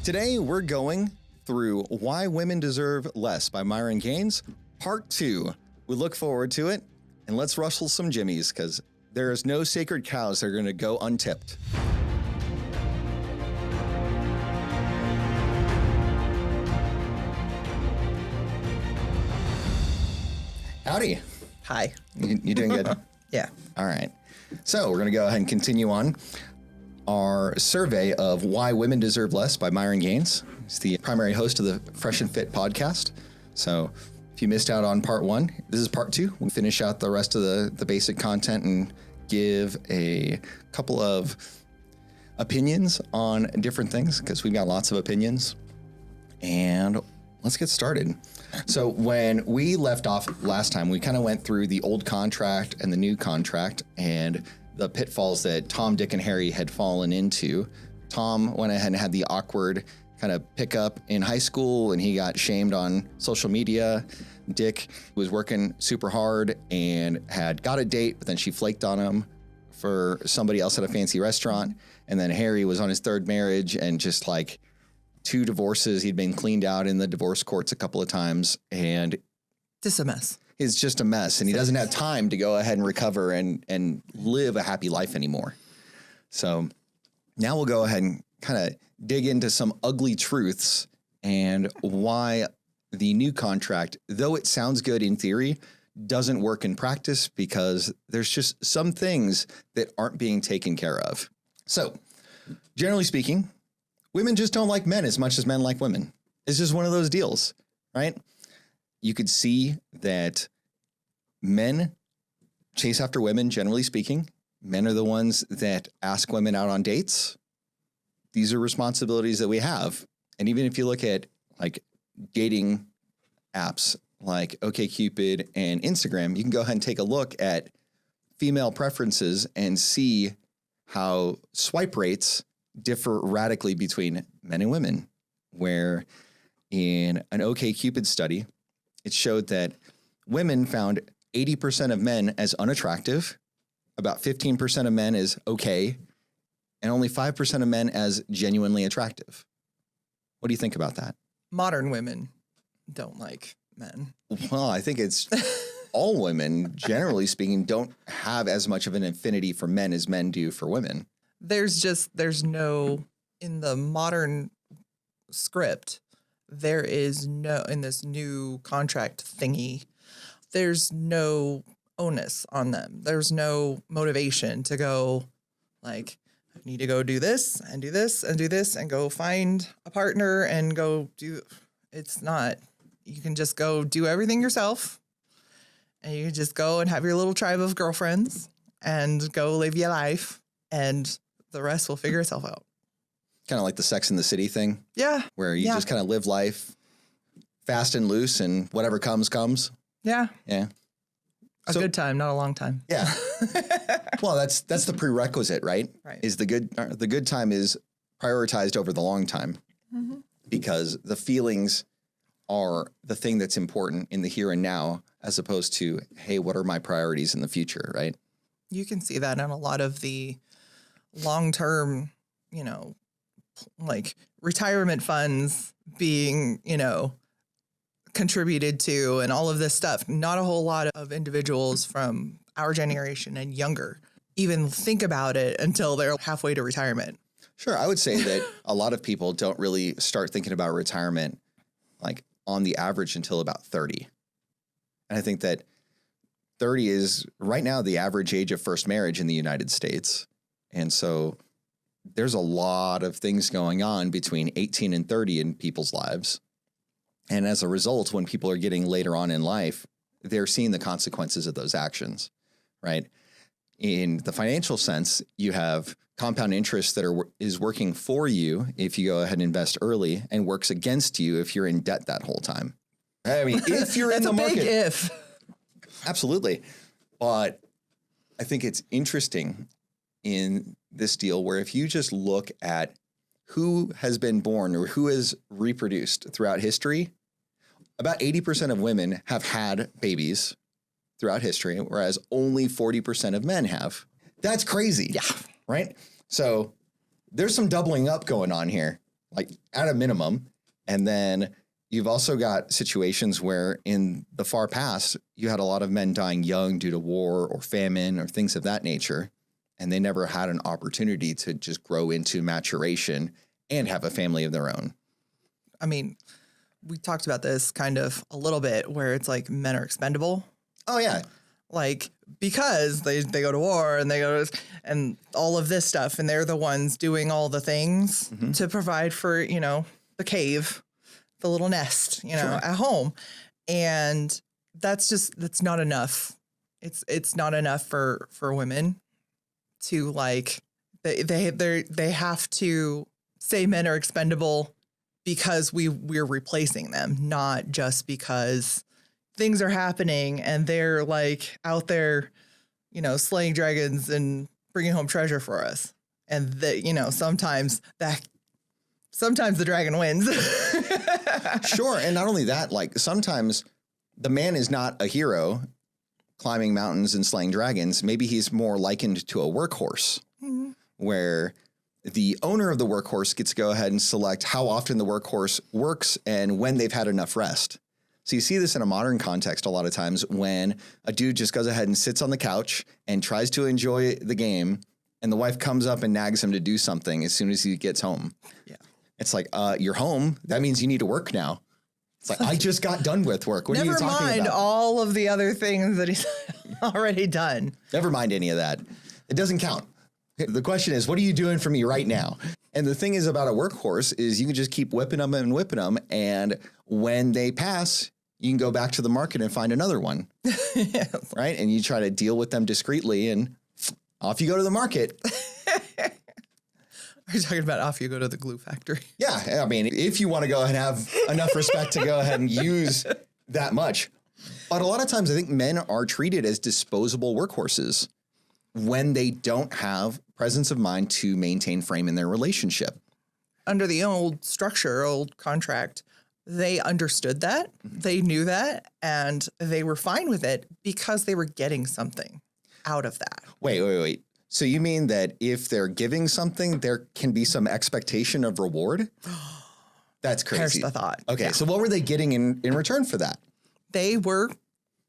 Today, we're going through Why Women Deserve Less by Myron Gaines, Part 2. We look forward to it, and let's rustle some jimmies, because there is no sacred cows that are going to go untipped. Howdy. Hi. You doing good? Yeah. All right. So we're going to go ahead and continue on our survey of Why Women Deserve Less by Myron Gaines. He's the primary host of the Fresh and Fit podcast. So if you missed out on part 1, this is part 2. We'll finish out the rest of the basic content and give a couple of opinions on different things, because we've got lots of opinions. And let's get started. So when we left off last time, we kind of went through the old contract and the new contract and the pitfalls that Tom, Dick, and Harry had fallen into. Tom went ahead and had the awkward kind of pickup in high school, and he got shamed on social media. Dick was working super hard and had got a date, but then she flaked on him for somebody else at a fancy restaurant. And then Harry was on his 3rd marriage and just like 2 divorces. He'd been cleaned out in the divorce courts a couple of times, and Just a mess. it's just a mess, and he doesn't have time to go ahead and recover and live a happy life anymore. So now we'll go ahead and kind of dig into some ugly truths and why the new contract, though it sounds good in theory, doesn't work in practice, because there's just some things that aren't being taken care of. So generally speaking, women just don't like men as much as men like women. It's just one of those deals, right? You could see that men chase after women, generally speaking. Men are the ones that ask women out on dates. These are responsibilities that we have. And even if you look at like dating apps like OkCupid and Instagram, you can go ahead and take a look at female preferences and see how swipe rates differ radically between men and women, where in an OkCupid study, it showed that women found 80% of men as unattractive, about 15% of men as okay, and only 5% of men as genuinely attractive. What do you think about that? Modern women don't like men. Well, I think it's all women, generally speaking, don't have as much of an affinity for men as men do for women. There's no, in the modern script, there is no, in this new contract thingy, there's no onus on them. There's no motivation to go like, I need to go do this and do this and do this and go find a partner and go do. It's not. You can just go do everything yourself, and you can just go and have your little tribe of girlfriends and go live your life, and the rest will figure itself out. Kind of like the Sex and the City thing. Yeah. Where you just kind of live life fast and loose, and whatever comes, comes. Yeah. Yeah. A good time, not a long time. Yeah. Well, that's the prerequisite, right? Right. Is the good time is prioritized over the long time, because the feelings are the thing that's important in the here and now, as opposed to, hey, what are my priorities in the future, right? You can see that in a lot of the long-term, like retirement funds being, contributed to and all of this stuff. Not a whole lot of individuals from our generation and younger even think about it until they're halfway to retirement. Sure. I would say that a lot of people don't really start thinking about retirement like on the average until about 30. And I think that 30 is right now the average age of first marriage in the United States. And so there's a lot of things going on between 18 and 30 in people's lives. And as a result, when people are getting later on in life, they're seeing the consequences of those actions, right? In the financial sense, you have compound interest that is working for you if you go ahead and invest early, and works against you if you're in debt that whole time. I mean, if you're in the market. That's a big if. Absolutely. But I think it's interesting in this deal where if you just look at who has been born or who has reproduced throughout history, about 80% of women have had babies throughout history, whereas only 40% of men have. That's crazy. Yeah. Right? So there's some doubling up going on here. like at a minimum. And then you've also got situations where in the far past, you had a lot of men dying young due to war or famine or things of that nature. And they never had an opportunity to just grow into maturation and have a family of their own. I mean, we talked about this kind of a little bit where it's like men are expendable. Oh, yeah. Like, because they go to war and they go to, and all of this stuff, and they're the ones doing all the things to provide for, you know, the cave, the little nest, you know, at home. And that's not enough. It's not enough for women to like, they have to say men are expendable because we're replacing them, not just because things are happening and they're like out there, you know, slaying dragons and bringing home treasure for us. And that, you know, sometimes the dragon wins. Sure. And not only that, like sometimes the man is not a hero climbing mountains and slaying dragons. Maybe he's more likened to a workhorse where the owner of the workhorse gets to go ahead and select how often the workhorse works and when they've had enough rest. So you see this in a modern context a lot of times when a dude just goes ahead and sits on the couch and tries to enjoy the game, and the wife comes up and nags him to do something as soon as he gets home. Yeah. It's like, you're home. That means you need to work now. It's like, I just got done with work. What are you talking about? Never mind all of the other things that he's already done. Never mind any of that. It doesn't count. The question is, what are you doing for me right now? And the thing is about a workhorse is you can just keep whipping them. And when they pass, you can go back to the market and find another one. Yes. Right? And you try to deal with them discreetly and off you go to the market. Are you talking about off you go to the glue factory? Yeah. I mean, if you want to go ahead and have enough respect to go ahead and use that much. But a lot of times I think men are treated as disposable workhorses when they don't have presence of mind to maintain frame in their relationship. Under the old structure, old contract, they understood that, they knew that, and they were fine with it because they were getting something out of that. Wait. So you mean that if they're giving something, there can be some expectation of reward? That's crazy. Here's the thought. Okay, Yeah. so what were they getting in return for that? They were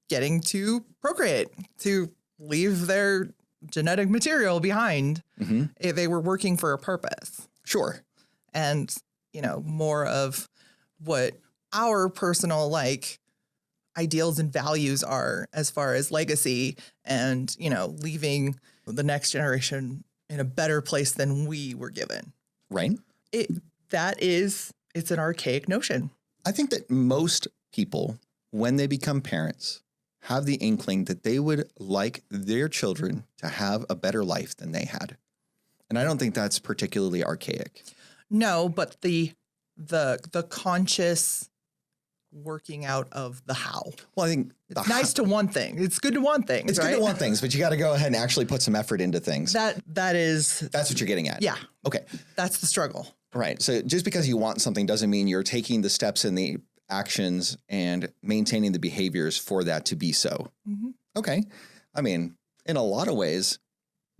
getting to procreate, to leave their genetic material behind. They were working for a purpose. Sure. And, you know, more of what our personal like ideals and values are as far as legacy and, you know, leaving the next generation in a better place than we were given. Right. It's an archaic notion. I think that most people, when they become parents, have the inkling that they would like their children to have a better life than they had. And I don't think that's particularly archaic. No, but the conscious working out of the how. Well, I think it's nice to want things. It's good to want things. It's good to want things, but you got to go ahead and actually put some effort into things. That's what you're getting at. Yeah. Okay. That's the struggle. Right. So just because you want something doesn't mean you're taking the steps and the actions and maintaining the behaviors for that to be so. Okay. I mean, in a lot of ways,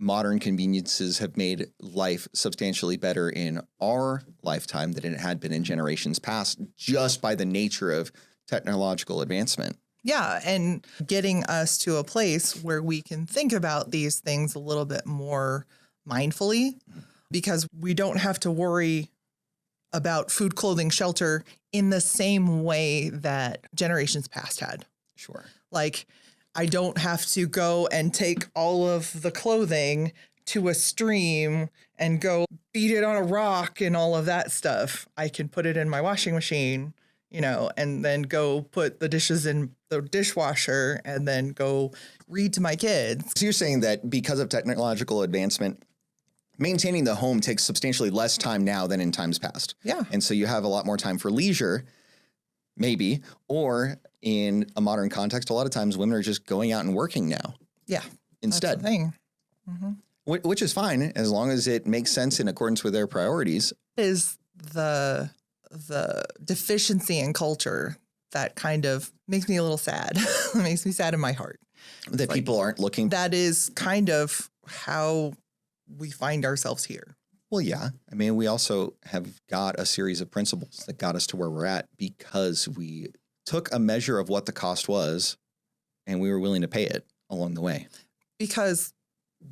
modern conveniences have made life substantially better in our lifetime than it had been in generations past, just by the nature of technological advancement. Yeah, and getting us to a place where we can think about these things a little bit more mindfully, because we don't have to worry about food, clothing, shelter in the same way that generations past had. Sure. Like, I don't have to go and take all of the clothing to a stream and go beat it on a rock and all of that stuff. I can put it in my washing machine, you know, and then go put the dishes in the dishwasher and then go read to my kids. So you're saying that because of technological advancement, maintaining the home takes substantially less time now than in times past. Yeah. And so you have a lot more time for leisure, maybe, or in a modern context, a lot of times women are just going out and working now. Yeah. Instead. That's the thing. Which is fine as long as it makes sense in accordance with their priorities. Is the deficiency in culture that kind of makes me a little sad. It makes me sad in my heart. That people aren't looking. That is kind of how we find ourselves here. Well, yeah. I mean, we also have got a series of principles that got us to where we're at because we took a measure of what the cost was and we were willing to pay it along the way. Because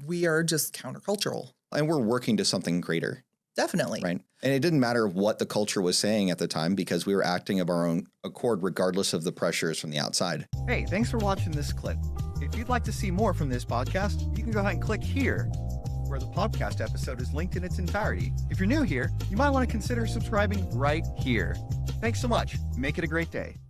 we are just countercultural. And we're working to something greater. Definitely. Right. And it didn't matter what the culture was saying at the time because we were acting of our own accord, regardless of the pressures from the outside. Hey, thanks for watching this clip. If you'd like to see more from this podcast, you can go ahead and click here, where the podcast episode is linked in its entirety. If you're new here, you might want to consider subscribing right here. Thanks so much. Make it a great day.